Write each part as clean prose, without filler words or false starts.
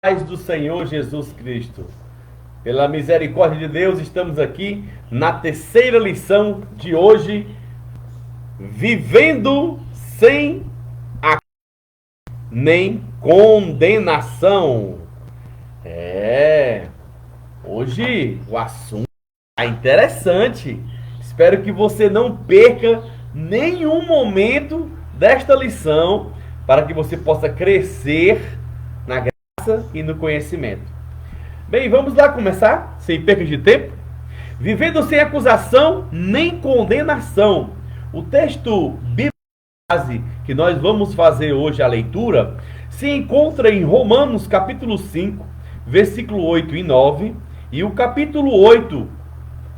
Paz do Senhor Jesus Cristo. Pela misericórdia de Deus, estamos aqui na terceira lição de hoje, vivendo sem a nem condenação. Hoje o assunto é interessante. Espero que você não perca nenhum momento desta lição para que você possa crescer na graça e no conhecimento. Bem, vamos lá começar, sem perda de tempo. Vivendo sem acusação nem condenação. O texto bíblico que nós vamos fazer hoje a leitura se encontra em Romanos capítulo 5, versículo 8 e 9, e o capítulo 8,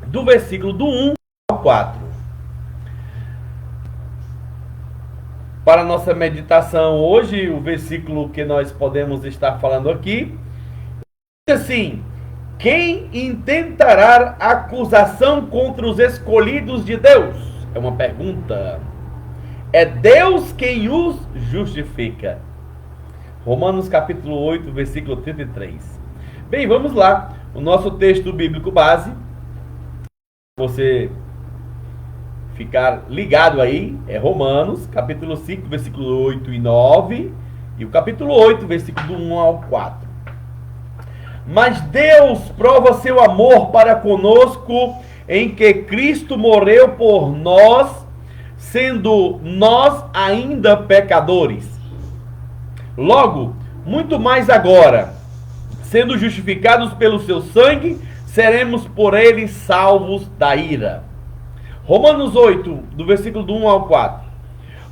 do versículo do 1 ao 4. Para nossa meditação hoje, o versículo que nós podemos estar falando aqui diz assim: quem intentará acusação contra os escolhidos de Deus? É uma pergunta. É Deus quem os justifica. Romanos capítulo 8, versículo 33. Bem, vamos lá. O nosso texto bíblico base, você ficar ligado aí, é Romanos capítulo 5, versículo 8 e 9, e o capítulo 8, versículo do 1 ao 4. Mas Deus prova seu amor para conosco em que Cristo morreu por nós, sendo nós ainda pecadores. Logo, muito mais agora, sendo justificados pelo seu sangue, seremos por ele salvos da ira. Romanos 8, do versículo do 1 ao 4.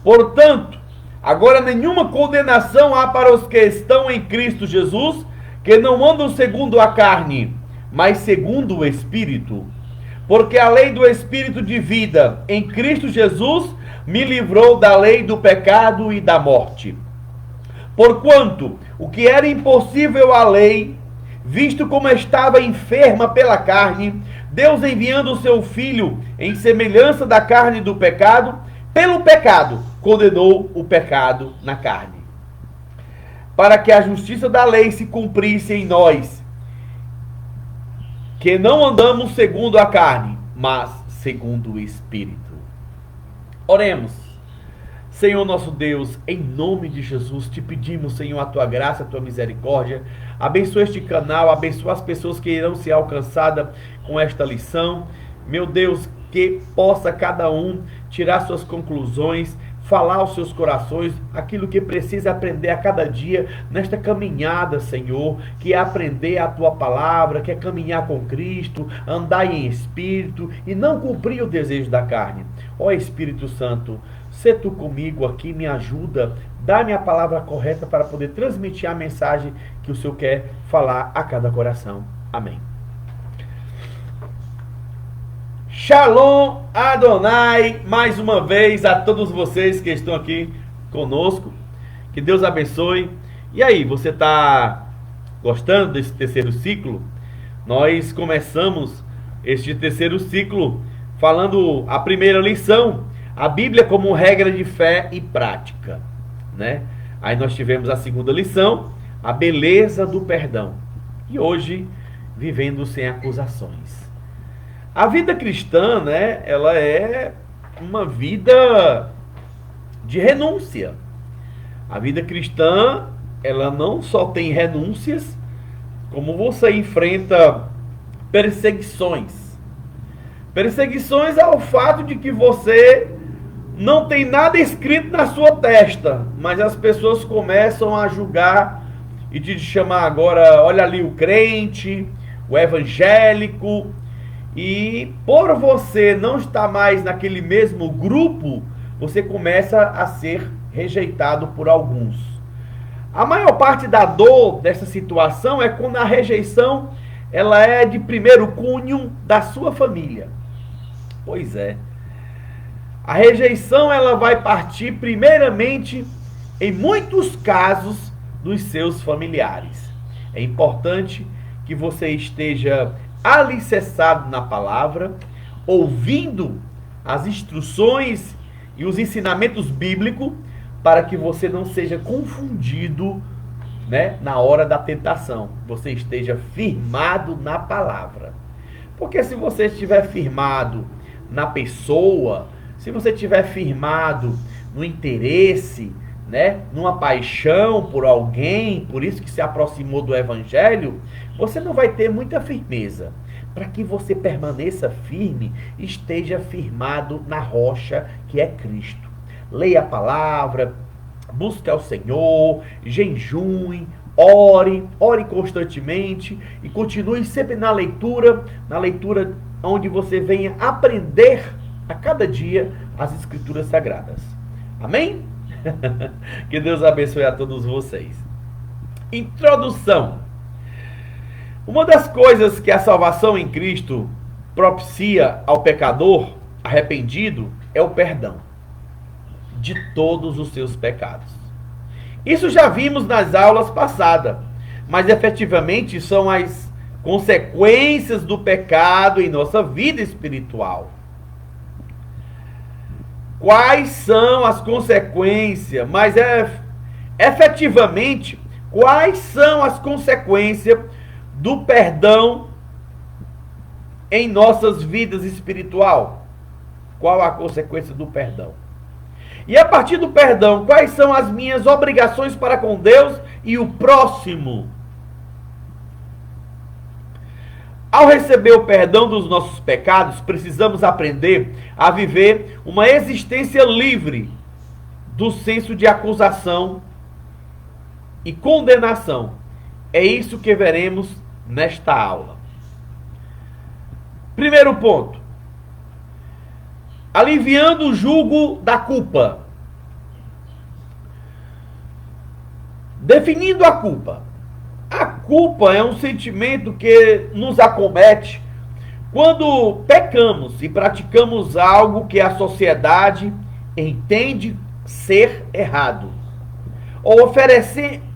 Portanto, agora nenhuma condenação há para os que estão em Cristo Jesus, que não andam segundo a carne, mas segundo o Espírito. Porque a lei do Espírito de vida em Cristo Jesus me livrou da lei do pecado e da morte. Porquanto o que era impossível à lei, visto como estava enferma pela carne, Deus enviando o seu Filho em semelhança da carne do pecado, pelo pecado condenou o pecado na carne, para que a justiça da lei se cumprisse em nós, que não andamos segundo a carne, mas segundo o Espírito. Oremos. Senhor nosso Deus, em nome de Jesus, te pedimos, Senhor, a tua graça, a tua misericórdia. Abençoa este canal, abençoa as pessoas que irão ser alcançadas com esta lição. Meu Deus, que possa cada um tirar suas conclusões, falar aos seus corações aquilo que precisa aprender a cada dia nesta caminhada, Senhor, que é aprender a tua palavra, que é caminhar com Cristo, andar em espírito e não cumprir o desejo da carne. Ó Espírito Santo, sê tu comigo aqui, me ajuda, dá-me a palavra correta para poder transmitir a mensagem que o Senhor quer falar a cada coração. Amém. Shalom Adonai, mais uma vez a todos vocês que estão aqui conosco. Que Deus abençoe. E aí, você está gostando desse terceiro ciclo? Nós começamos este terceiro ciclo falando a primeira lição, a Bíblia como regra de fé e prática, né? Aí nós tivemos a segunda lição, a beleza do perdão. E hoje, vivendo sem acusações. A vida cristã, né, ela é uma vida de renúncia. A vida cristã, ela não só tem renúncias, como você enfrenta perseguições. Perseguições ao fato de que você não tem nada escrito na sua testa, mas as pessoas começam a julgar e te chamar agora, olha ali o crente, o evangélico. E por você não estar mais naquele mesmo grupo, você começa a ser rejeitado por alguns. A maior parte da dor dessa situação é quando a rejeição ela é de primeiro cunho da sua família. Pois é. A rejeição ela vai partir primeiramente, em muitos casos, dos seus familiares. É importante que você esteja alicerçado na palavra, ouvindo as instruções e os ensinamentos bíblicos, para que você não seja confundido né, na hora da tentação, você esteja firmado na palavra. Porque se você estiver firmado na pessoa, se você estiver firmado no interesse, né, numa paixão por alguém, por isso que se aproximou do evangelho, você não vai ter muita firmeza. Para que você permaneça firme, esteja firmado na rocha que é Cristo. Leia a palavra, busque ao Senhor, jejue, ore constantemente e continue sempre na leitura onde você venha aprender a cada dia as Escrituras Sagradas. Amém? Que Deus abençoe a todos vocês. Introdução. Uma das coisas que a salvação em Cristo propicia ao pecador arrependido é o perdão de todos os seus pecados. Isso já vimos nas aulas passadas, mas efetivamente são as consequências do pecado em nossa vida espiritual. Quais são as consequências? Mas efetivamente, quais são as consequências do perdão em nossas vidas espiritual? Qual a consequência do perdão? E a partir do perdão, quais são as minhas obrigações para com Deus e o próximo? Ao receber o perdão dos nossos pecados, precisamos aprender a viver uma existência livre do senso de acusação e condenação. É isso que veremos nesta aula. Primeiro ponto: aliviando o jugo da culpa. Definindo a culpa. A culpa é um sentimento que nos acomete quando pecamos e praticamos algo que a sociedade entende ser errado, ou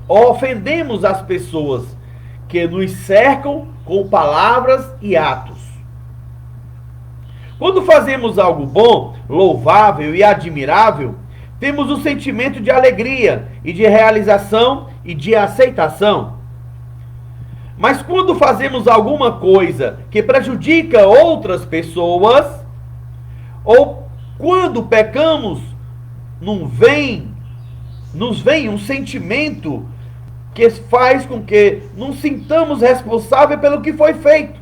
ofendemos as pessoas que nos cercam com palavras e atos. Quando fazemos algo bom, louvável e admirável, temos o sentimento de alegria e de realização e de aceitação. Mas quando fazemos alguma coisa que prejudica outras pessoas, ou quando pecamos, nos vem um sentimento que faz com que nos sintamos responsáveis pelo que foi feito.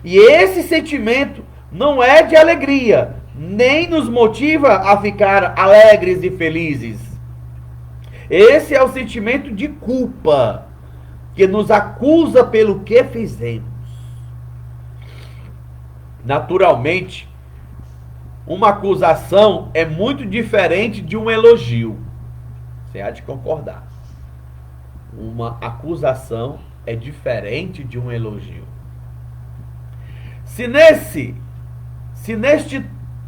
E esse sentimento não é de alegria, nem nos motiva a ficar alegres e felizes. Esse é o sentimento de culpa, que nos acusa pelo que fizemos. Naturalmente, uma acusação é muito diferente de um elogio. Você há de concordar. Uma acusação é diferente de um elogio. Se neste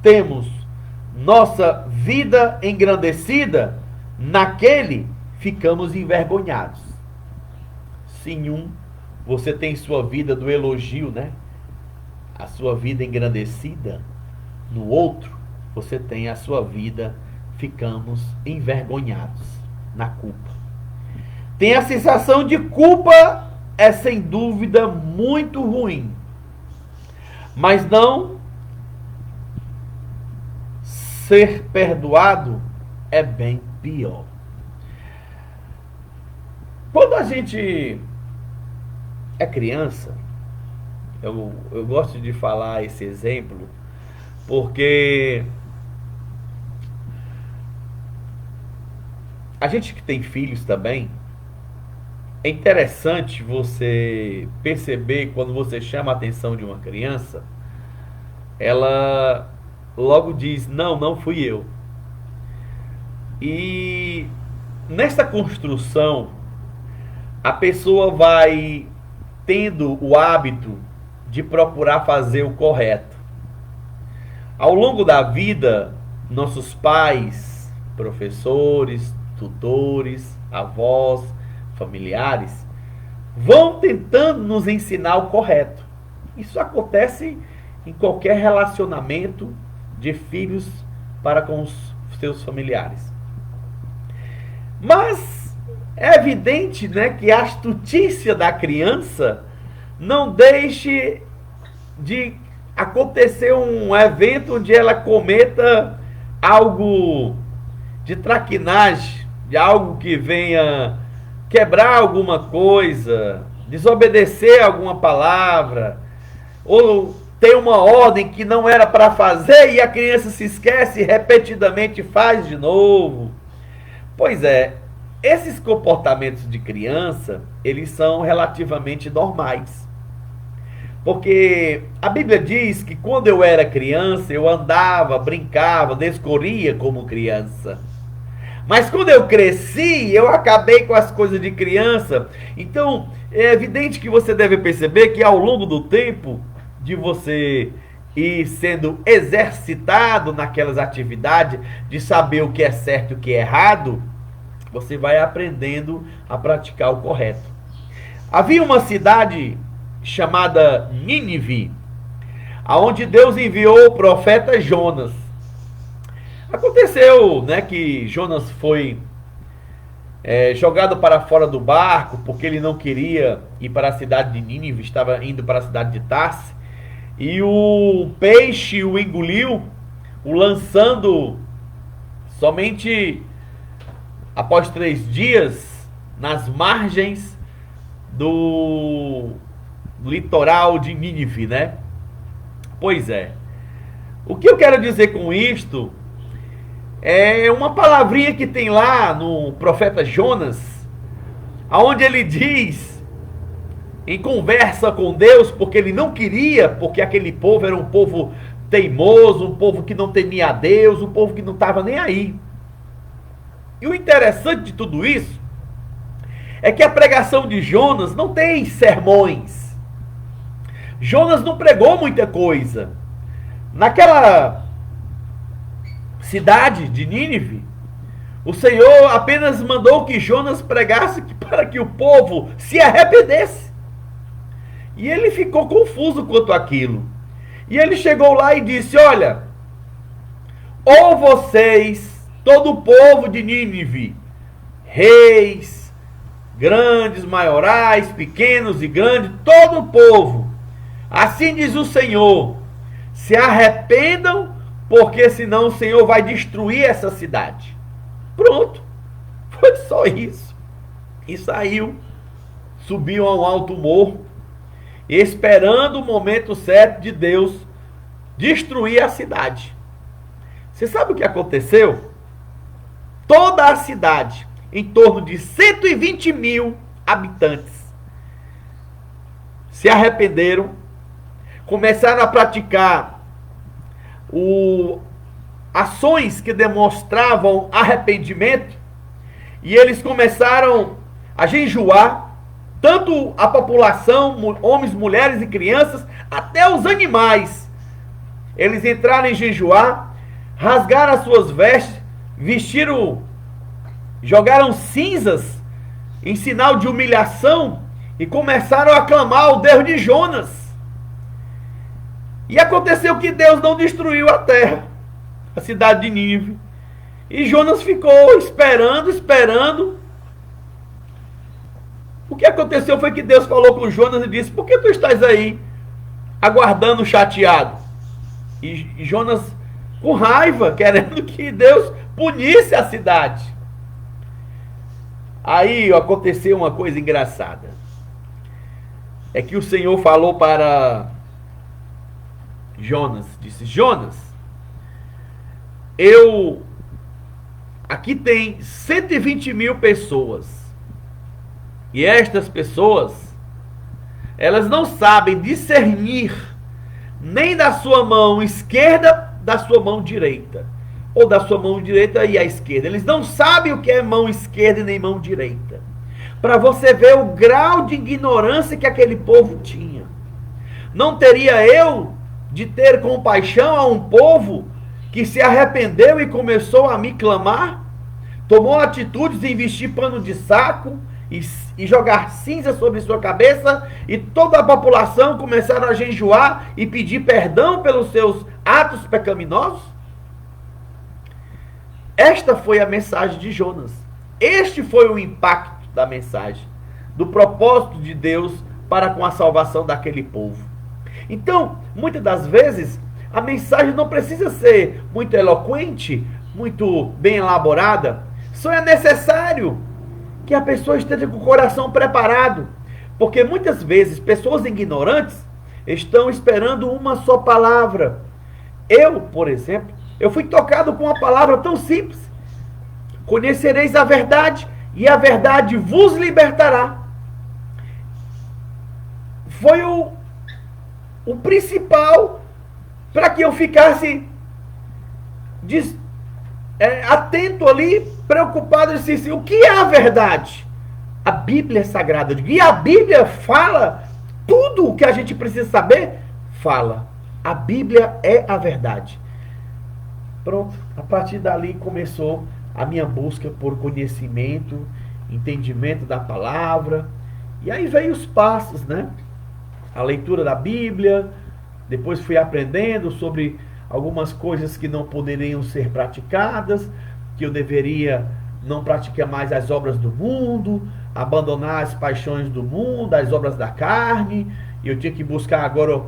temos nossa vida engrandecida, naquele ficamos envergonhados. Se em um você tem sua vida do elogio, né? A sua vida engrandecida, no outro você tem a sua vida, ficamos envergonhados na culpa. Tem a sensação de culpa, é sem dúvida muito ruim. Mas não ser perdoado é bem pior. Quando a gente é criança, eu gosto de falar esse exemplo, porque a gente que tem filhos também, é interessante você perceber quando você chama a atenção de uma criança, ela logo diz, não fui eu. E nessa construção, a pessoa vai tendo o hábito de procurar fazer o correto. Ao longo da vida, nossos pais, professores, tutores, avós, familiares, vão tentando nos ensinar o correto. Isso acontece em qualquer relacionamento de filhos para com os seus familiares. Mas É evidente, né, que a astutícia da criança não deixe de acontecer um evento onde ela cometa algo de traquinagem, de algo que venha quebrar alguma coisa, desobedecer alguma palavra, ou ter uma ordem que não era para fazer e a criança se esquece e repetidamente faz de novo. Pois é, esses comportamentos de criança, eles são relativamente normais. Porque a Bíblia diz que quando eu era criança, eu andava, brincava, descorria como criança. Mas quando eu cresci, eu acabei com as coisas de criança. Então, é evidente que você deve perceber que ao longo do tempo de você ir sendo exercitado naquelas atividades, de saber o que é certo e o que é errado, você vai aprendendo a praticar o correto. Havia uma cidade chamada Nínive, aonde Deus enviou o profeta Jonas. Aconteceu, né, que Jonas foi jogado para fora do barco porque ele não queria ir para a cidade de Nínive, estava indo para a cidade de Tarse, e o peixe o engoliu, o lançando somente após 3 dias nas margens do litoral de Nínive, né? Pois é. O que eu quero dizer com isto é uma palavrinha que tem lá no profeta Jonas, aonde ele diz, em conversa com Deus, porque ele não queria, porque aquele povo era um povo teimoso, um povo que não temia a Deus, um povo que não estava nem aí. E o interessante de tudo isso é que a pregação de Jonas não tem sermões. Jonas não pregou muita coisa. Naquela cidade de Nínive, o Senhor apenas mandou que Jonas pregasse para que o povo se arrependesse. E ele ficou confuso quanto àquilo. E ele chegou lá e disse: olha, ou vocês, todo o povo de Nínive, reis, grandes, maiorais, pequenos e grandes, todo o povo, assim diz o Senhor, se arrependam, porque senão o Senhor vai destruir essa cidade. Pronto, foi só isso. E saiu, subiu a um alto morro, esperando o momento certo de Deus destruir a cidade. Você sabe o que aconteceu? Toda a cidade, em torno de 120 mil habitantes, se arrependeram, começaram a praticar ações que demonstravam arrependimento, e eles começaram a jejuar, tanto a população, homens, mulheres e crianças, até os animais. Eles entraram em jejuar, rasgaram as suas vestes, vestiram, jogaram cinzas em sinal de humilhação e começaram a clamar ao Deus de Jonas. E aconteceu que Deus não destruiu a terra, a cidade de Nínive. E Jonas ficou esperando. O que aconteceu foi que Deus falou com Jonas e disse: por que tu estás aí, aguardando, chateado? E Jonas, com raiva, querendo que Deus punisse a cidade. Aí aconteceu uma coisa engraçada. É que o Senhor falou para Jonas, disse: Jonas, aqui tem 120 mil pessoas, e estas pessoas, elas não sabem discernir nem da sua mão esquerda da sua mão direita, ou da sua mão direita e a esquerda. Eles não sabem o que é mão esquerda e nem mão direita. Para você ver o grau de ignorância que aquele povo tinha. Não teria eu de ter compaixão a um povo que se arrependeu e começou a me clamar? Tomou atitudes em vestir pano de saco e jogar cinza sobre sua cabeça, e toda a população começaram a jejuar e pedir perdão pelos seus atos pecaminosos? Esta foi a mensagem de Jonas. Este foi o impacto da mensagem, do propósito de Deus para com a salvação daquele povo. Então, muitas das vezes, a mensagem não precisa ser muito eloquente, muito bem elaborada. Só é necessário que a pessoa esteja com o coração preparado. Porque muitas vezes, pessoas ignorantes estão esperando uma só palavra. Eu, por exemplo, eu fui tocado com uma palavra tão simples. Conhecereis a verdade, e a verdade vos libertará. Foi o principal para que eu ficasse atento ali, preocupado, assim, o que é a verdade? A Bíblia é sagrada. E a Bíblia fala tudo o que a gente precisa saber. Fala. A Bíblia é a verdade. Pronto. A partir dali começou a minha busca por conhecimento, entendimento da palavra. E aí veio os passos, né? A leitura da Bíblia. Depois fui aprendendo sobre algumas coisas que não poderiam ser praticadas, que eu deveria não praticar mais as obras do mundo, abandonar as paixões do mundo, as obras da carne. E eu tinha que buscar agora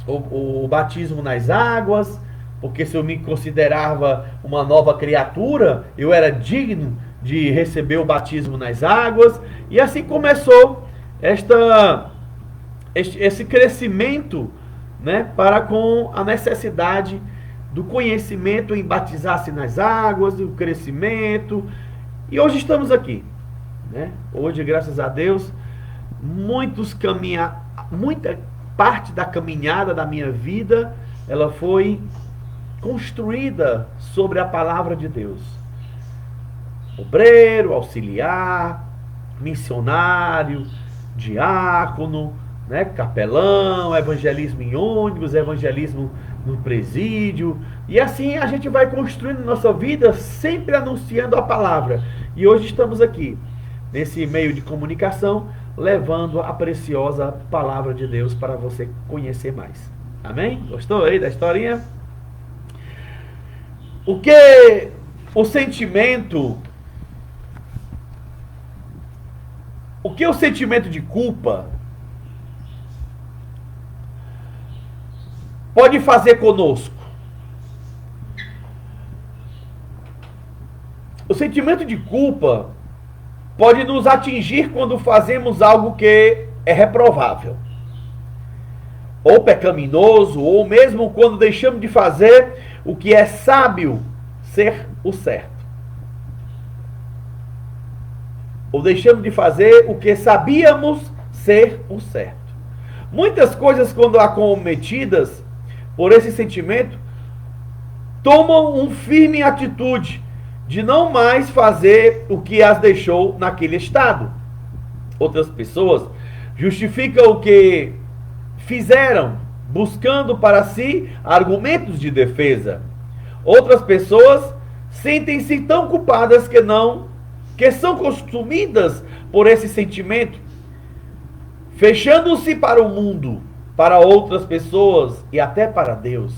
o batismo nas águas, porque se eu me considerava uma nova criatura, eu era digno de receber o batismo nas águas. E assim começou esse crescimento, né, para com a necessidade do conhecimento em batizar-se nas águas, do crescimento. E hoje estamos aqui, né? Hoje, graças a Deus, muita parte da caminhada da minha vida, ela foi construída sobre a palavra de Deus. Obreiro, auxiliar, missionário, diácono, né, capelão, evangelismo em ônibus, evangelismo no presídio. E assim a gente vai construindo nossa vida, sempre anunciando a palavra. E hoje estamos aqui, nesse meio de comunicação, levando a preciosa palavra de Deus para você conhecer mais. Amém? Gostou aí da historinha? O que o sentimento de culpa pode fazer conosco? O sentimento de culpa pode nos atingir quando fazemos algo que é reprovável, ou pecaminoso, ou mesmo quando deixamos de fazer o que é sábio ser o certo. Ou deixamos de fazer o que sabíamos ser o certo. Muitas coisas, quando acometidas por esse sentimento, tomam uma firme atitude de não mais fazer o que as deixou naquele estado. Outras pessoas justificam o que fizeram, buscando para si argumentos de defesa. Outras pessoas sentem-se tão culpadas que são consumidas por esse sentimento, fechando-se para o mundo, para outras pessoas e até para Deus.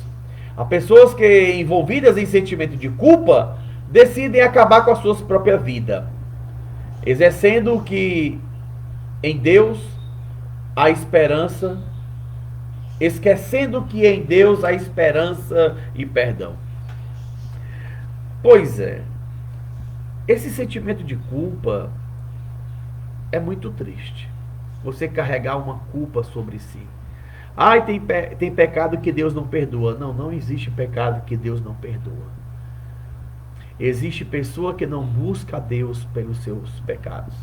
Há pessoas que, envolvidas em sentimento de culpa, decidem acabar com a sua própria vida, exercendo que em Deus há esperança, esquecendo que em Deus há esperança e perdão. Pois é, esse sentimento de culpa é muito triste. Você carregar uma culpa sobre si. Ai, tem pecado que Deus não perdoa. Não, não existe pecado que Deus não perdoa. Existe pessoa que não busca a Deus pelos seus pecados.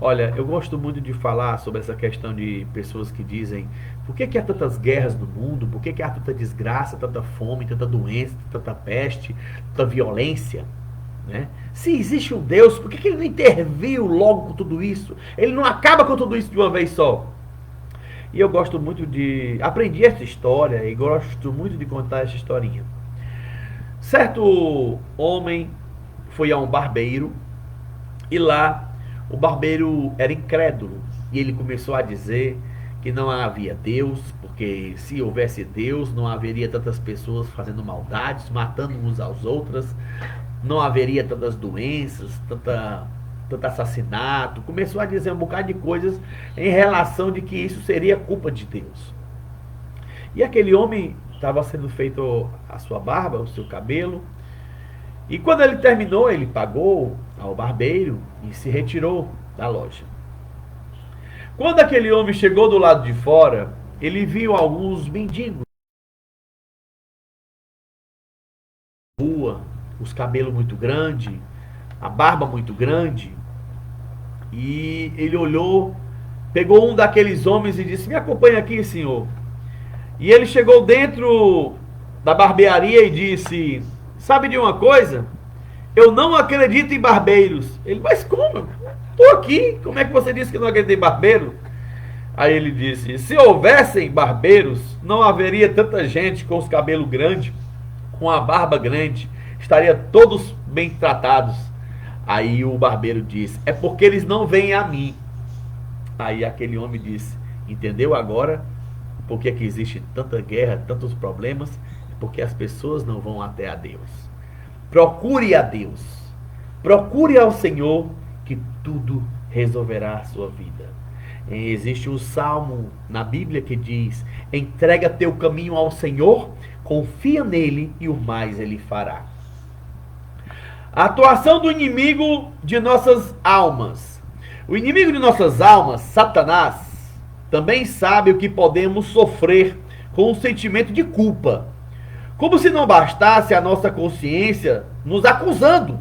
Olha, eu gosto muito de falar sobre essa questão de pessoas que dizem: por que há tantas guerras no mundo? Por que há tanta desgraça, tanta fome, tanta doença, tanta peste, tanta violência? Né? Se existe um Deus, por que ele não interviu logo com tudo isso? Ele não acaba com tudo isso de uma vez só? E eu gosto muito aprendi essa história e gosto muito de contar essa historinha. Certo homem foi a um barbeiro e lá o barbeiro era incrédulo e ele começou a dizer que não havia Deus, porque se houvesse Deus não haveria tantas pessoas fazendo maldades, matando uns aos outros, não haveria tantas doenças, tanta tanto assassinato, começou a dizer um bocado de coisas em relação de que isso seria culpa de Deus. E aquele homem estava sendo feito a sua barba, o seu cabelo, e quando ele terminou, ele pagou ao barbeiro e se retirou da loja. Quando aquele homem chegou do lado de fora, ele viu alguns mendigos na rua, os cabelos muito grandes, a barba muito grande, e ele olhou, pegou um daqueles homens e disse: me acompanha aqui, senhor. E ele chegou dentro da barbearia e disse: sabe de uma coisa? Eu não acredito em barbeiros. Ele: mas como? Estou aqui, como é que você disse que não acredita em barbeiro? Aí ele disse: se houvessem barbeiros, não haveria tanta gente com os cabelos grandes, com a barba grande, estaria todos bem tratados. Aí o barbeiro disse: é porque eles não vêm a mim. Aí aquele homem disse: entendeu agora por que existe tanta guerra, tantos problemas? É porque as pessoas não vão até a Deus. Procure a Deus, procure ao Senhor, que tudo resolverá a sua vida. Existe um salmo na Bíblia que diz: entrega teu caminho ao Senhor, confia nele e o mais ele fará. A atuação do inimigo de nossas almas. O inimigo de nossas almas, Satanás, também sabe o que podemos sofrer com o sentimento de culpa. Como se não bastasse a nossa consciência nos acusando.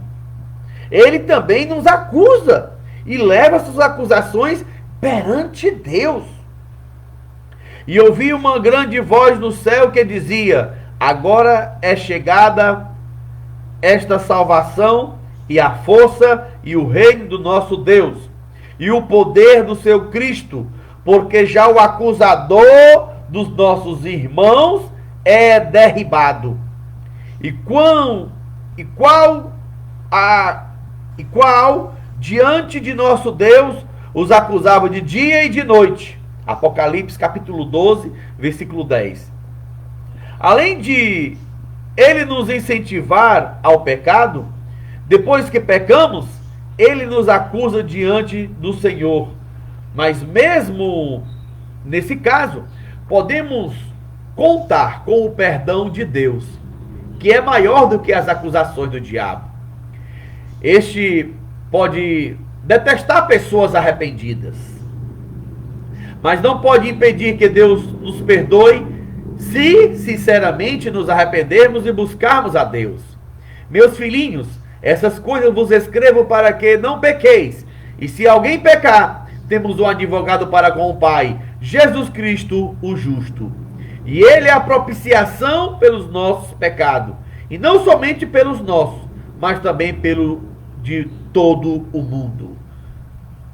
Ele também nos acusa e leva suas acusações perante Deus. E ouvi uma grande voz no céu que dizia: agora é chegada esta salvação e a força e o reino do nosso Deus e o poder do seu Cristo, porque já o acusador dos nossos irmãos é derribado. E qual diante de nosso Deus os acusava de dia e de noite. Apocalipse capítulo 12, versículo 10. Além de ele nos incentivar ao pecado, depois que pecamos, ele nos acusa diante do Senhor. Mas mesmo nesse caso, podemos contar com o perdão de Deus, que é maior do que as acusações do diabo. Este pode detestar pessoas arrependidas, mas não pode impedir que Deus nos perdoe se sinceramente nos arrependermos e buscarmos a Deus. Meus filhinhos, essas coisas vos escrevo para que não pequeis. E se alguém pecar, temos um advogado para com o Pai, Jesus Cristo, o justo. E ele é a propiciação pelos nossos pecados, e não somente pelos nossos, mas também pelo de todo o mundo.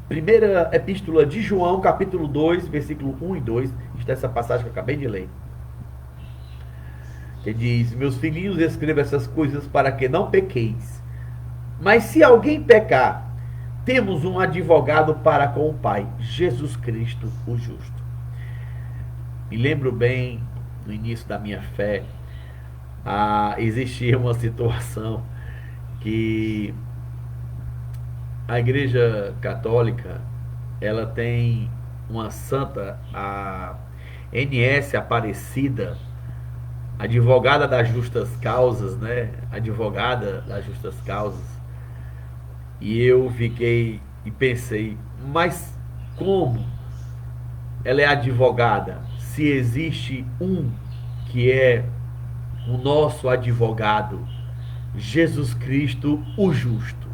Primeira epístola de João, capítulo 2, versículo 1 e 2. Está essa passagem que eu acabei de ler. Que diz: meus filhinhos, escreva essas coisas para que não pequeis. Mas se alguém pecar, temos um advogado para com o Pai, Jesus Cristo, o justo. Me lembro bem, no início da minha fé, existia uma situação que a Igreja Católica, ela tem uma santa, a NS Aparecida, advogada das justas causas, né? Advogada das justas causas. E eu fiquei e pensei: mas como ela é advogada se existe um que é o nosso advogado, Jesus Cristo, o justo?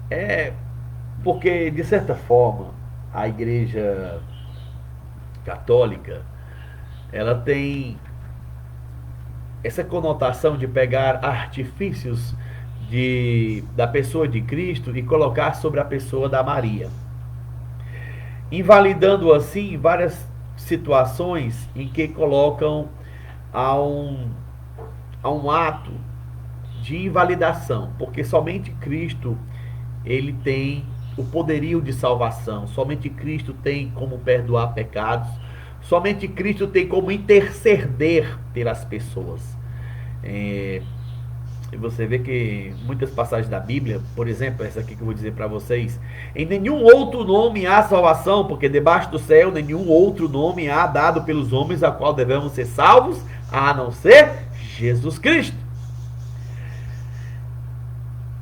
É porque, de certa forma, a Igreja Católica, ela tem essa conotação de pegar artifícios da pessoa de Cristo e colocar sobre a pessoa da Maria, invalidando assim várias situações em que colocam a um ato de invalidação, porque somente Cristo ele tem o poderio de salvação, somente Cristo tem como perdoar pecados, somente Cristo tem como interceder pelas pessoas. E você vê que muitas passagens da Bíblia, por exemplo, essa aqui que eu vou dizer para vocês, em nenhum outro nome há salvação, porque debaixo do céu nenhum outro nome há dado pelos homens a qual devemos ser salvos, a não ser Jesus Cristo.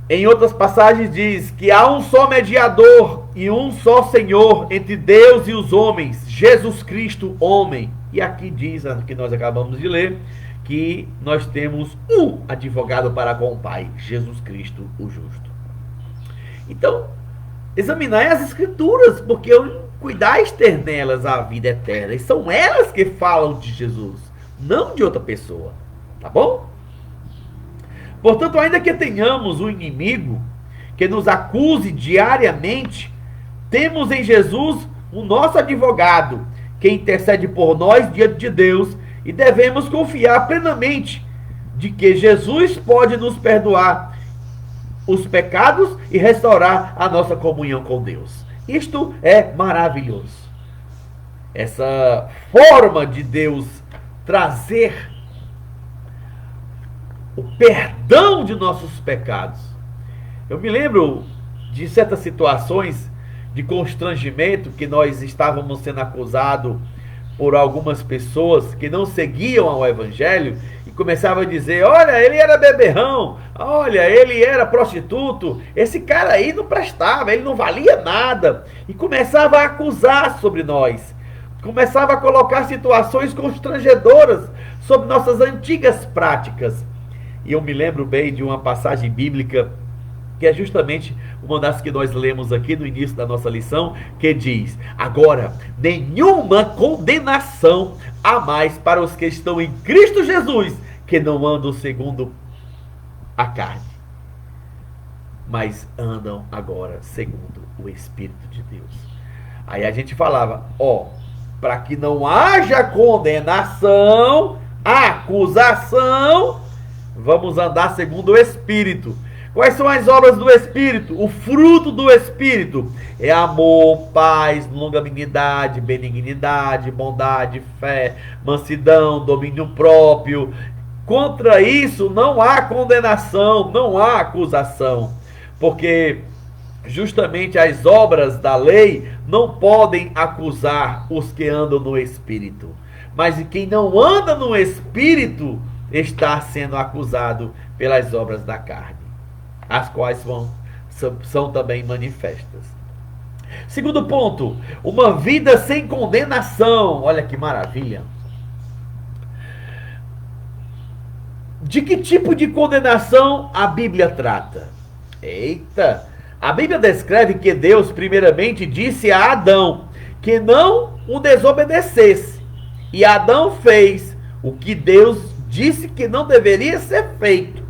Em outras passagens diz que há um só mediador e um só Senhor entre Deus e os homens, Jesus Cristo, homem. E aqui diz, que nós acabamos de ler, que nós temos um advogado para com o Pai, Jesus Cristo, o justo. Então, examinai as Escrituras, porque cuidais ter nelas a vida eterna. E são elas que falam de Jesus, não de outra pessoa. Tá bom? Portanto, ainda que tenhamos um inimigo que nos acuse diariamente, temos em Jesus o nosso advogado, que intercede por nós diante de Deus, e devemos confiar plenamente de que Jesus pode nos perdoar os pecados e restaurar a nossa comunhão com Deus. Isto é maravilhoso. Essa forma de Deus trazer o perdão de nossos pecados. Eu me lembro de certas situações de constrangimento que nós estávamos sendo acusados por algumas pessoas que não seguiam ao Evangelho e começavam a dizer: olha, ele era beberrão, olha, ele era prostituto, esse cara aí não prestava, ele não valia nada. E começava a acusar sobre nós, começava a colocar situações constrangedoras sobre nossas antigas práticas. E eu me lembro bem de uma passagem bíblica, que é justamente uma das que nós lemos aqui no início da nossa lição, que diz: agora, nenhuma condenação há mais para os que estão em Cristo Jesus, que não andam segundo a carne, mas andam agora segundo o Espírito de Deus. Aí a gente falava, para que não haja condenação, acusação, vamos andar segundo o Espírito. Quais são as obras do Espírito? O fruto do Espírito é amor, paz, longanimidade, benignidade, bondade, fé, mansidão, domínio próprio. Contra isso não há condenação, não há acusação, porque justamente as obras da lei não podem acusar os que andam no Espírito. Mas quem não anda no Espírito está sendo acusado pelas obras da carne, as quais são também manifestas. Segundo ponto, uma vida sem condenação. Olha que maravilha. De que tipo de condenação a Bíblia trata? Eita! A Bíblia descreve que Deus primeiramente disse a Adão que não o desobedecesse. E Adão fez o que Deus disse que não deveria ser feito.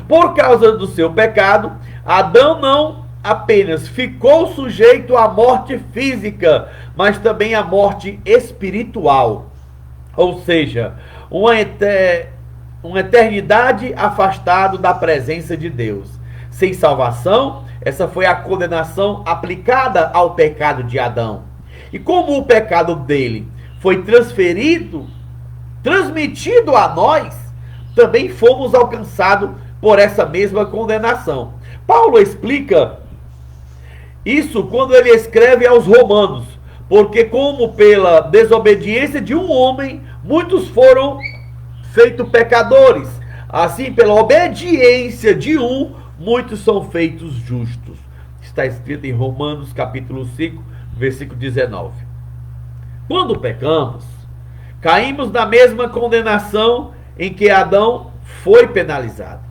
Por causa do seu pecado, Adão não apenas ficou sujeito à morte física, mas também à morte espiritual. Ou seja, uma eternidade afastado da presença de Deus. Sem salvação, essa foi a condenação aplicada ao pecado de Adão. E como o pecado dele foi transmitido a nós, também fomos alcançados por essa mesma condenação. Paulo explica isso quando ele escreve aos Romanos, porque como pela desobediência de um homem, muitos foram feitos pecadores, assim pela obediência de um, muitos são feitos justos. Está escrito em Romanos capítulo 5, versículo 19. Quando pecamos, caímos na mesma condenação em que Adão foi penalizado.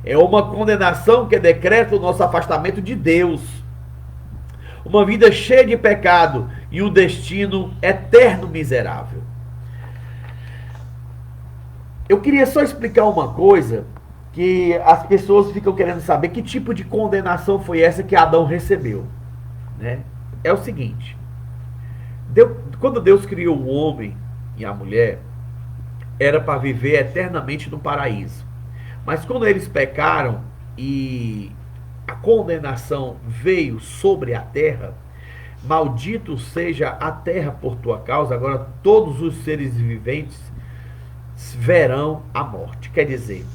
É uma condenação que decreta o nosso afastamento de Deus, uma vida cheia de pecado e um destino eterno miserável. Eu queria só explicar uma coisa, que as pessoas ficam querendo saber que tipo de condenação foi essa que Adão recebeu, né? É o seguinte: quando Deus criou o homem e a mulher, era para viver eternamente no paraíso. Mas quando eles pecaram e a condenação veio sobre a terra, maldito seja a terra por tua causa, agora todos os seres viventes verão a morte. Quer dizer,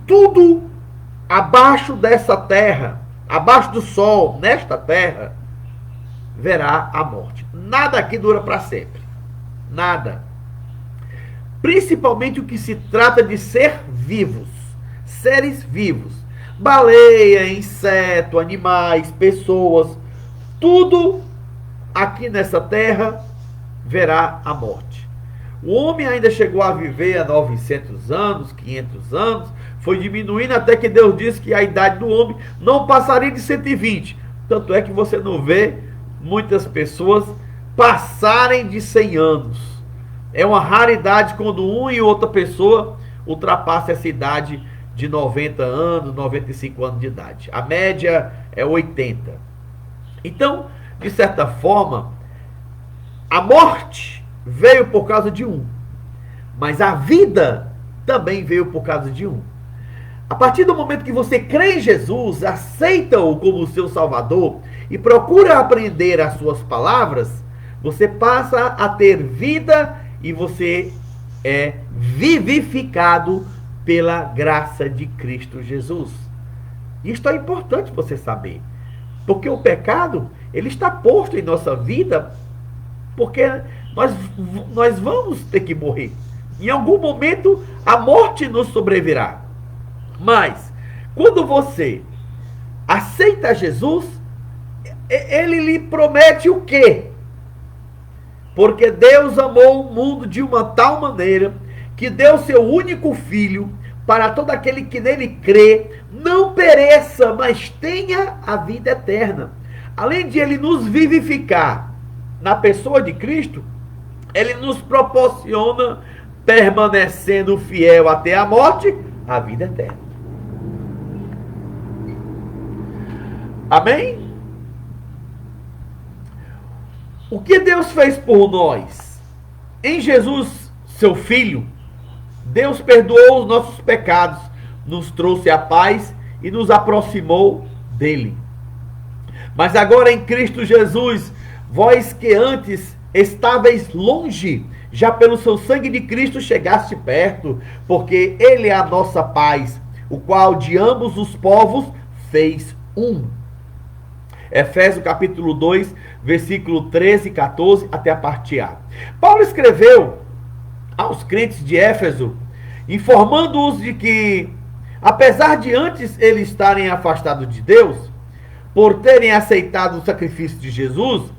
tudo abaixo dessa terra, abaixo do sol, nesta terra, verá a morte. Nada aqui dura para sempre. Nada. Principalmente o que se trata de ser vivos, seres vivos. Baleia, inseto, animais, pessoas, tudo aqui nessa terra verá a morte. O homem ainda chegou a viver a 900 anos, 500 anos, foi diminuindo até que Deus disse que a idade do homem não passaria de 120. Tanto é que você não vê muitas pessoas passarem de 100 anos. É uma raridade quando uma e outra pessoa ultrapassa essa idade de 90 anos, 95 anos de idade. A média é 80. Então, de certa forma, a morte veio por causa de um, mas a vida também veio por causa de um. A partir do momento que você crê em Jesus, aceita-o como seu Salvador e procura aprender as suas palavras, você passa a ter vida e você é vivificado pela graça de Cristo Jesus. Isto é importante você saber, porque o pecado, ele está posto em nossa vida, porque nós vamos ter que morrer. Em algum momento, a morte nos sobrevirá. Mas, quando você aceita Jesus, ele lhe promete o quê? Porque Deus amou o mundo de uma tal maneira que deu seu único filho para todo aquele que nele crê, não pereça, mas tenha a vida eterna. Além de ele nos vivificar na pessoa de Cristo, ele nos proporciona, permanecendo fiel até a morte, a vida eterna. Amém? O que Deus fez por nós? Em Jesus, seu Filho, Deus perdoou os nossos pecados, nos trouxe a paz e nos aproximou dele. Mas agora em Cristo Jesus, vós que antes estáveis longe, já pelo seu sangue de Cristo chegaste perto, porque ele é a nossa paz, o qual de ambos os povos fez um. Efésios capítulo 2, versículo 13 e 14 até a parte A. Paulo escreveu aos crentes de Éfeso, informando-os de que, apesar de antes eles estarem afastados de Deus, por terem aceitado o sacrifício de Jesus,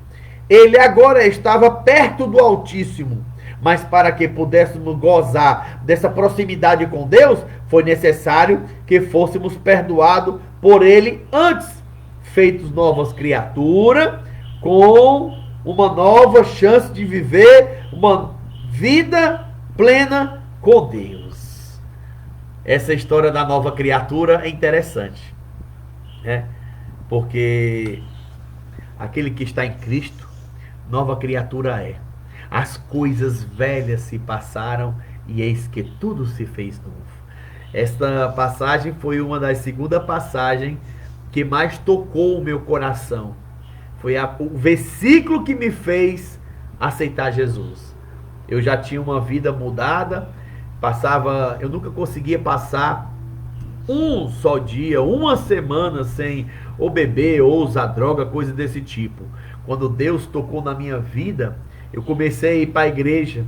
ele agora estava perto do Altíssimo. Mas para que pudéssemos gozar dessa proximidade com Deus, foi necessário que fôssemos perdoados por ele antes, feitos novas criaturas, com uma nova chance de viver uma vida plena com Deus. Essa história da nova criatura é interessante, né? Porque aquele que está em Cristo, nova criatura é. As coisas velhas se passaram e eis que tudo se fez novo. Esta passagem foi uma das segundas passagens que mais tocou o meu coração. Foi o versículo que me fez aceitar Jesus. Eu já tinha uma vida mudada, eu nunca conseguia passar um só dia, uma semana sem ou beber ou usar droga, coisa desse tipo. Quando Deus tocou na minha vida, eu comecei a ir para a igreja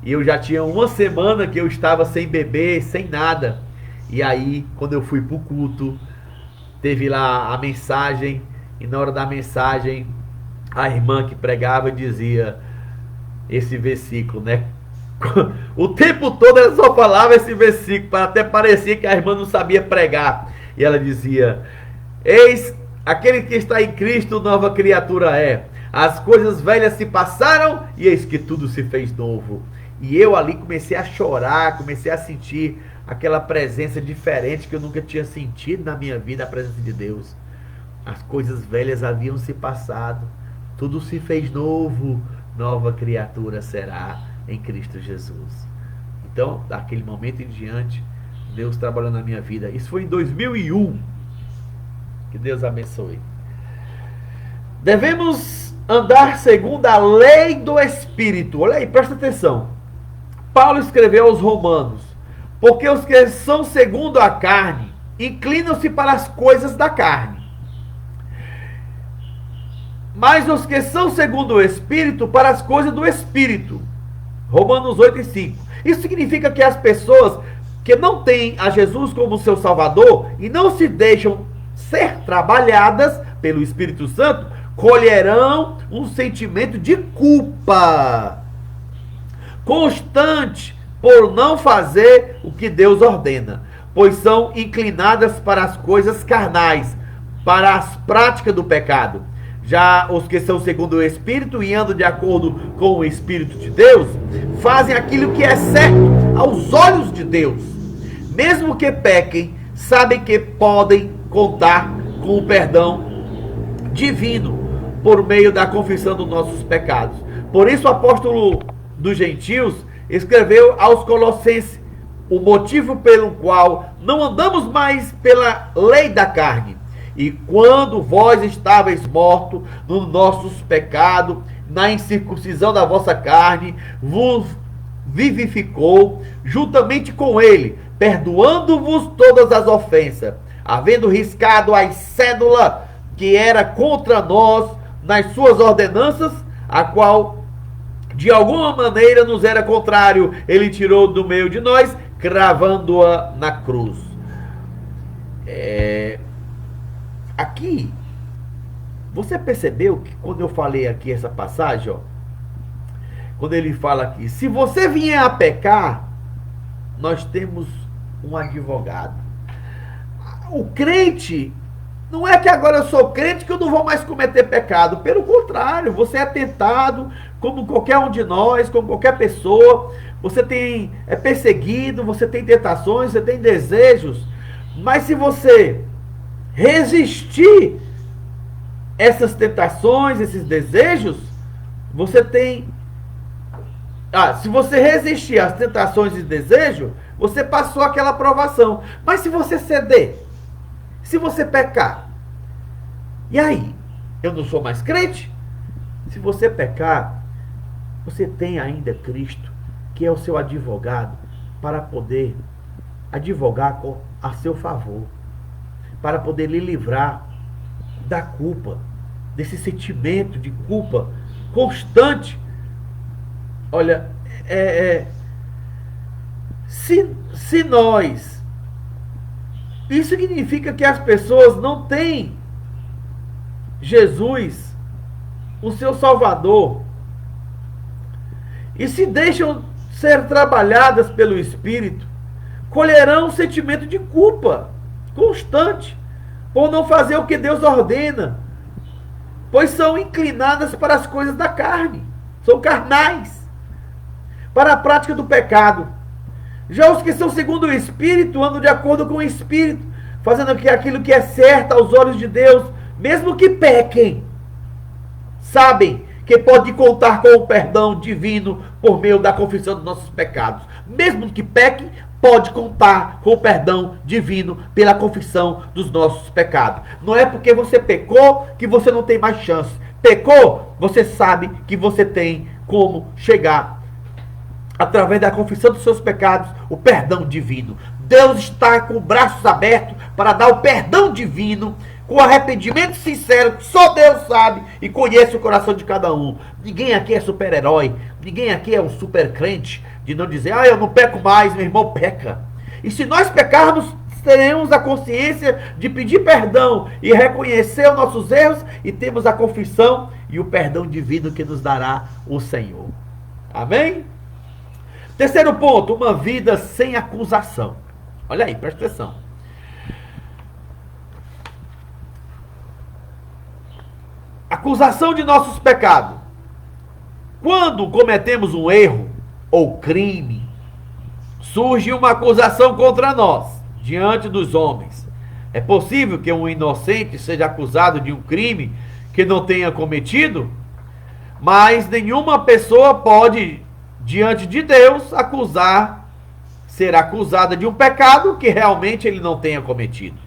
e eu já tinha uma semana que eu estava sem beber, sem nada. E aí, quando eu fui para o culto, teve lá a mensagem, e na hora da mensagem, a irmã que pregava dizia esse versículo, né? O tempo todo ela só falava esse versículo, até parecia que a irmã não sabia pregar. E ela dizia: eis aquele que está em Cristo, nova criatura é. As coisas velhas se passaram e eis que tudo se fez novo. E eu ali comecei a chorar, comecei a sentir aquela presença diferente que eu nunca tinha sentido na minha vida, a presença de Deus. As coisas velhas haviam se passado, tudo se fez novo, nova criatura será em Cristo Jesus. Então, daquele momento em diante, Deus trabalhou na minha vida. Isso foi em 2001. Que Deus abençoe. Devemos andar segundo a lei do Espírito. Olha aí, presta atenção. Paulo escreveu aos Romanos: Porque os que são segundo a carne inclinam-se para as coisas da carne, mas os que são segundo o Espírito para as coisas do Espírito. Romanos 8:5. Isso significa que as pessoas que não têm a Jesus como seu Salvador e não se deixam ser trabalhadas pelo Espírito Santo, colherão um sentimento de culpa constante por não fazer o que Deus ordena, pois são inclinadas para as coisas carnais, para as práticas do pecado. Já os que são segundo o Espírito e andam de acordo com o Espírito de Deus, fazem aquilo que é certo aos olhos de Deus. Mesmo que pequem, sabem que podem contar com o perdão divino por meio da confissão dos nossos pecados. Por isso o apóstolo dos gentios escreveu aos Colossenses o motivo pelo qual não andamos mais pela lei da carne. E quando vós estáveis mortos nos nossos pecados, na incircuncisão da vossa carne, vos vivificou juntamente com ele, perdoando-vos todas as ofensas, havendo riscado a cédula que era contra nós nas suas ordenanças, a qual de alguma maneira nos era contrário, ele tirou do meio de nós, cravando-a na cruz. Aqui, você percebeu que quando eu falei aqui essa passagem, ó, quando ele fala aqui, se você vier a pecar, nós temos um advogado. O crente, não é que agora eu sou crente que eu não vou mais cometer pecado. Pelo contrário, você é tentado, como qualquer um de nós, como qualquer pessoa. Você é perseguido, você tem tentações, você tem desejos. Mas se você resistir essas tentações, esses desejos, você tem... se você resistir às tentações e desejos, você passou aquela provação. Mas se você ceder, se você pecar, e aí? Eu não sou mais crente? Se você pecar, você tem ainda Cristo, que é o seu advogado, para poder advogar a seu favor, para poder lhe livrar da culpa, desse sentimento de culpa constante. Olha, se nós... Isso significa que as pessoas não têm Jesus, o seu Salvador, e se deixam ser trabalhadas pelo Espírito, colherão um sentimento de culpa constante por não fazer o que Deus ordena, pois são inclinadas para as coisas da carne, são carnais, para a prática do pecado. Já os que são segundo o Espírito andam de acordo com o Espírito, fazendo aquilo que é certo aos olhos de Deus, mesmo que pequem, sabem que pode contar com o perdão divino por meio da confissão dos nossos pecados. Mesmo que pequem, pode contar com o perdão divino pela confissão dos nossos pecados. Não é porque você pecou que você não tem mais chance. Pecou, você sabe que você tem como chegar, através da confissão dos seus pecados, o perdão divino. Deus está com braços abertos para dar o perdão divino, com arrependimento sincero, que só Deus sabe e conhece o coração de cada um. Ninguém aqui é super-herói, ninguém aqui é um super crente, de não dizer, eu não peco mais, meu irmão peca. E se nós pecarmos, teremos a consciência de pedir perdão e reconhecer os nossos erros, e temos a confissão e o perdão divino que nos dará o Senhor. Amém? Terceiro ponto, uma vida sem acusação. Olha aí, presta atenção. Acusação de nossos pecados. Quando cometemos um erro ou crime, surge uma acusação contra nós, diante dos homens. É possível que um inocente seja acusado de um crime que não tenha cometido, mas nenhuma pessoa pode, diante de Deus, ser acusada de um pecado que realmente ele não tenha cometido.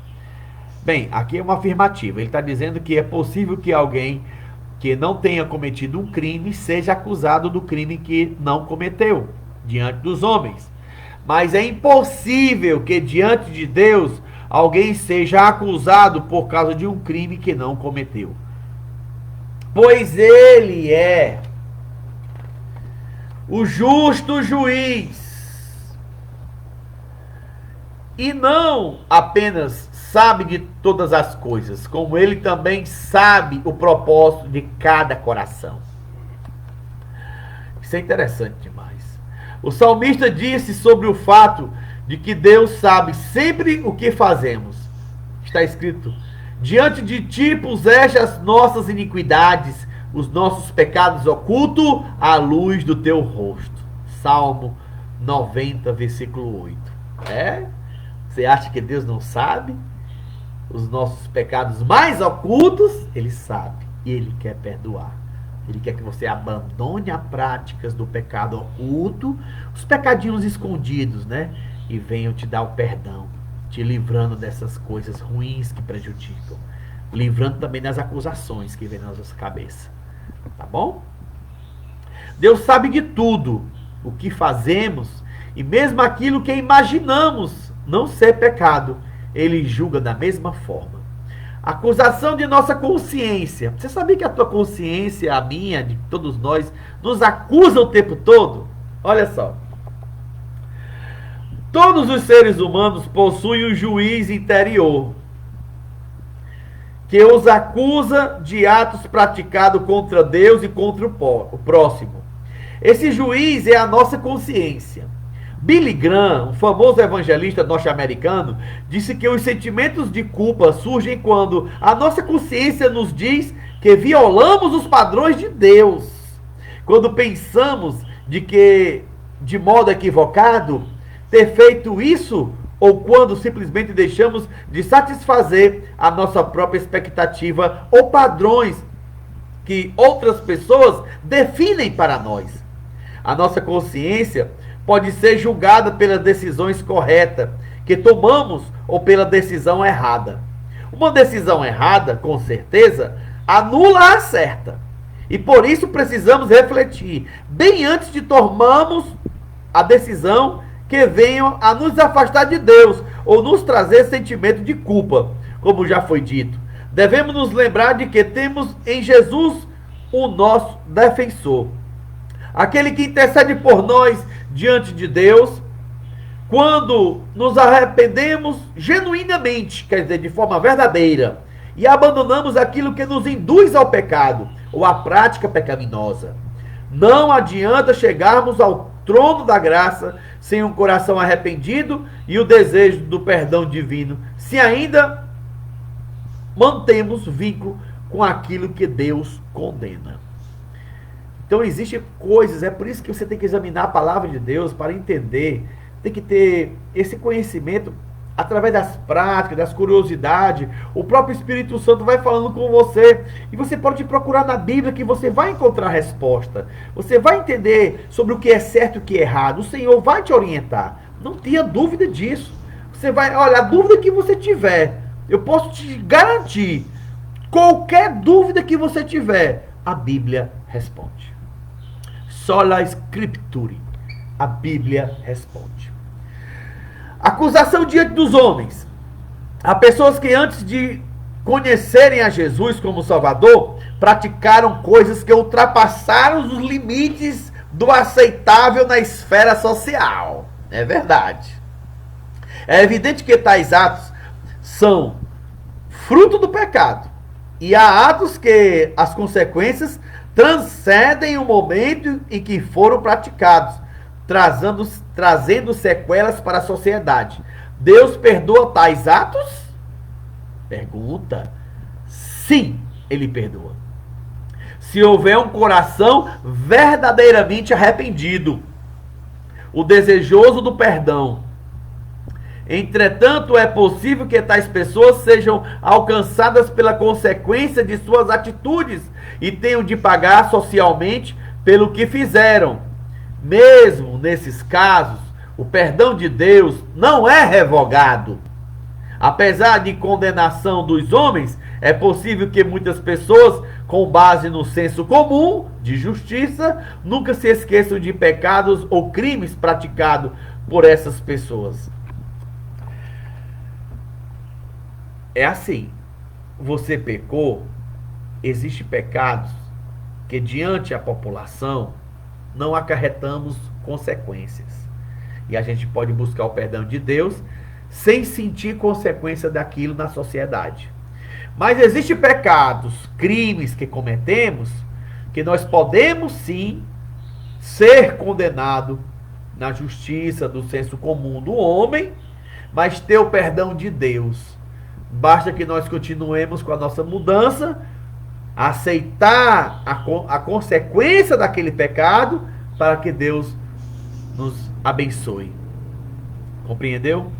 Bem, aqui é uma afirmativa. Ele está dizendo que é possível que alguém que não tenha cometido um crime seja acusado do crime que não cometeu, diante dos homens. mas é impossível que diante de Deus alguém seja acusado por causa de um crime que não cometeu. Pois ele é o justo juiz, e não apenas sabe de todas as coisas, como ele também sabe o propósito de cada coração. Isso é interessante demais. O salmista disse sobre o fato de que Deus sabe sempre o que fazemos. Está escrito: diante de ti puseste as nossas iniquidades, os nossos pecados ocultos à luz do teu rosto. Salmo 90, versículo 8. Você acha que Deus não sabe? Os nossos pecados mais ocultos, Ele sabe. E Ele quer perdoar. Ele quer que você abandone as práticas do pecado oculto, os pecadinhos escondidos, né? E venham te dar o perdão, te livrando dessas coisas ruins que prejudicam. Livrando também das acusações que vêm na nossa cabeça. Tá bom? Deus sabe de tudo o que fazemos e mesmo aquilo que imaginamos não ser pecado, Ele julga da mesma forma. Acusação de nossa consciência. Você sabia que a tua consciência, a minha, de todos nós, nos acusa o tempo todo? Olha só. Todos os seres humanos possuem um juiz interior que os acusa de atos praticados contra Deus e contra o próximo. Esse juiz é a nossa consciência. Billy Graham, um famoso evangelista norte-americano, disse que os sentimentos de culpa surgem quando a nossa consciência nos diz que violamos os padrões de Deus. Quando pensamos de modo equivocado, ter feito isso, ou quando simplesmente deixamos de satisfazer a nossa própria expectativa ou padrões que outras pessoas definem para nós. A nossa consciência pode ser julgada pelas decisões corretas que tomamos ou pela decisão errada. Uma decisão errada, com certeza, anula a certa. E por isso precisamos refletir bem antes de tomarmos a decisão que venham a nos afastar de Deus ou nos trazer sentimento de culpa. Como já foi dito, devemos nos lembrar de que temos em Jesus o nosso defensor, aquele que intercede por nós diante de Deus quando nos arrependemos genuinamente, quer dizer, de forma verdadeira, e abandonamos aquilo que nos induz ao pecado ou à prática pecaminosa. Não adianta chegarmos ao trono da graça sem um coração arrependido e o desejo do perdão divino, se ainda mantemos vínculo com aquilo que Deus condena. Então existem coisas, é por isso que você tem que examinar a palavra de Deus para entender, tem que ter esse conhecimento através das práticas, das curiosidades. O próprio Espírito Santo vai falando com você e você pode procurar na Bíblia que você vai encontrar a resposta. Você vai entender sobre o que é certo e o que é errado. O Senhor vai te orientar. Não tenha dúvida disso. Você vai, olha, a dúvida que você tiver, eu posso te garantir, qualquer dúvida que você tiver, a Bíblia responde. Sola Scriptura. A Bíblia responde. Acusação diante dos homens. Há pessoas que antes de conhecerem a Jesus como Salvador, praticaram coisas que ultrapassaram os limites do aceitável na esfera social. É verdade. É evidente que tais atos são fruto do pecado. E há atos que as consequências transcendem o momento em que foram praticados, trazendo sequelas para a sociedade. Deus perdoa tais atos? Pergunta. Sim, Ele perdoa. Se houver um coração verdadeiramente arrependido, o desejoso do perdão. Entretanto, é possível que tais pessoas sejam alcançadas pela consequência de suas atitudes e tenham de pagar socialmente pelo que fizeram. Mesmo nesses casos, o perdão de Deus não é revogado. Apesar de condenação dos homens, é possível que muitas pessoas, com base no senso comum de justiça, nunca se esqueçam de pecados ou crimes praticados por essas pessoas. É assim, você pecou, existem pecados que diante a população não acarretamos consequências. E a gente pode buscar o perdão de Deus sem sentir consequência daquilo na sociedade. Mas existem pecados, crimes que cometemos, que nós podemos sim ser condenados na justiça do senso comum do homem, mas ter o perdão de Deus. Basta que nós continuemos com a nossa mudança, aceitar a consequência daquele pecado, para que Deus nos abençoe. Compreendeu?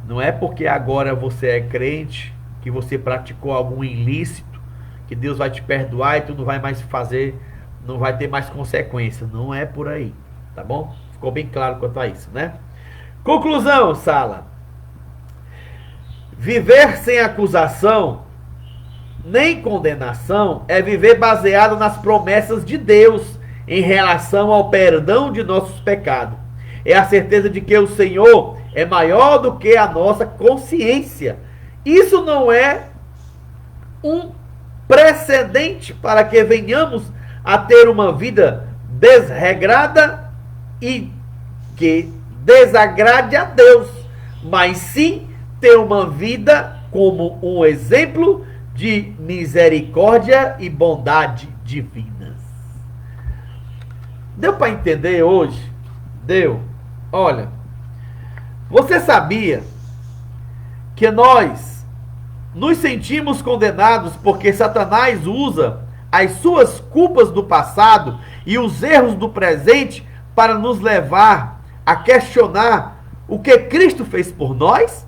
Não é porque agora você é crente, que você praticou algum ilícito, que Deus vai te perdoar e tu não vai mais fazer, não vai ter mais consequência. Não é por aí, tá bom? Ficou bem claro quanto a isso, né? Conclusão, Sala. Viver sem acusação nem condenação é viver baseado nas promessas de Deus em relação ao perdão de nossos pecados. É a certeza de que o Senhor é maior do que a nossa consciência. Isso não é um precedente para que venhamos a ter uma vida desregrada e que desagrade a Deus, mas sim ter uma vida como um exemplo de misericórdia e bondade divinas. Deu para entender hoje? Deu? Olha, você sabia que nós nos sentimos condenados porque Satanás usa as suas culpas do passado e os erros do presente para nos levar a questionar o que Cristo fez por nós?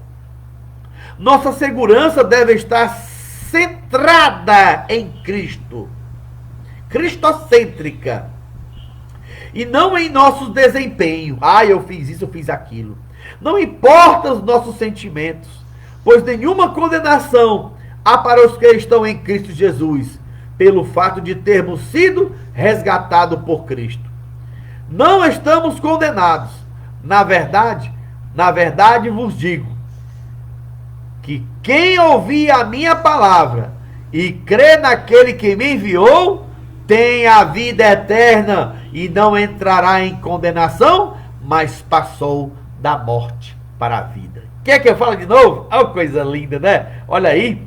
Nossa segurança deve estar centrada em Cristo, cristocêntrica, e não em nossos desempenhos. Eu fiz isso, eu fiz aquilo. Não importa os nossos sentimentos, pois nenhuma condenação há para os que estão em Cristo Jesus, pelo fato de termos sido resgatados por Cristo. Não estamos condenados. Na verdade vos digo que quem ouvir a minha palavra e crê naquele que me enviou, tem a vida eterna e não entrará em condenação, mas passou da morte para a vida. Quer que eu fale de novo? Olha que coisa linda, né? Olha aí.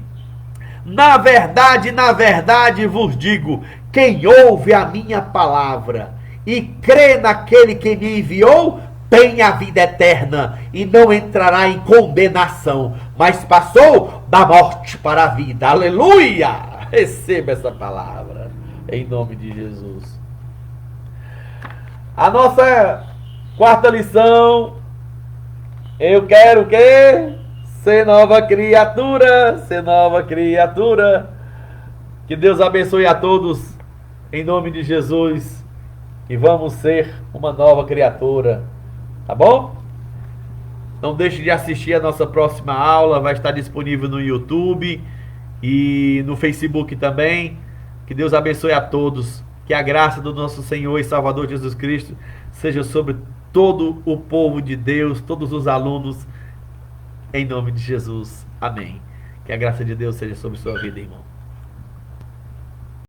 Na verdade vos digo, quem ouve a minha palavra e crê naquele que me enviou, tem a vida eterna e não entrará em condenação, mas passou da morte para a vida. Aleluia! Receba essa palavra, em nome de Jesus. A nossa quarta lição, eu quero o quê? Ser nova criatura, ser nova criatura. Que Deus abençoe a todos, em nome de Jesus, e vamos ser uma nova criatura. Tá bom? Não deixe de assistir a nossa próxima aula, vai estar disponível no YouTube e no Facebook também. Que Deus abençoe a todos. Que a graça do nosso Senhor e Salvador Jesus Cristo seja sobre todo o povo de Deus, todos os alunos, em nome de Jesus. Amém. Que a graça de Deus seja sobre sua vida, irmão.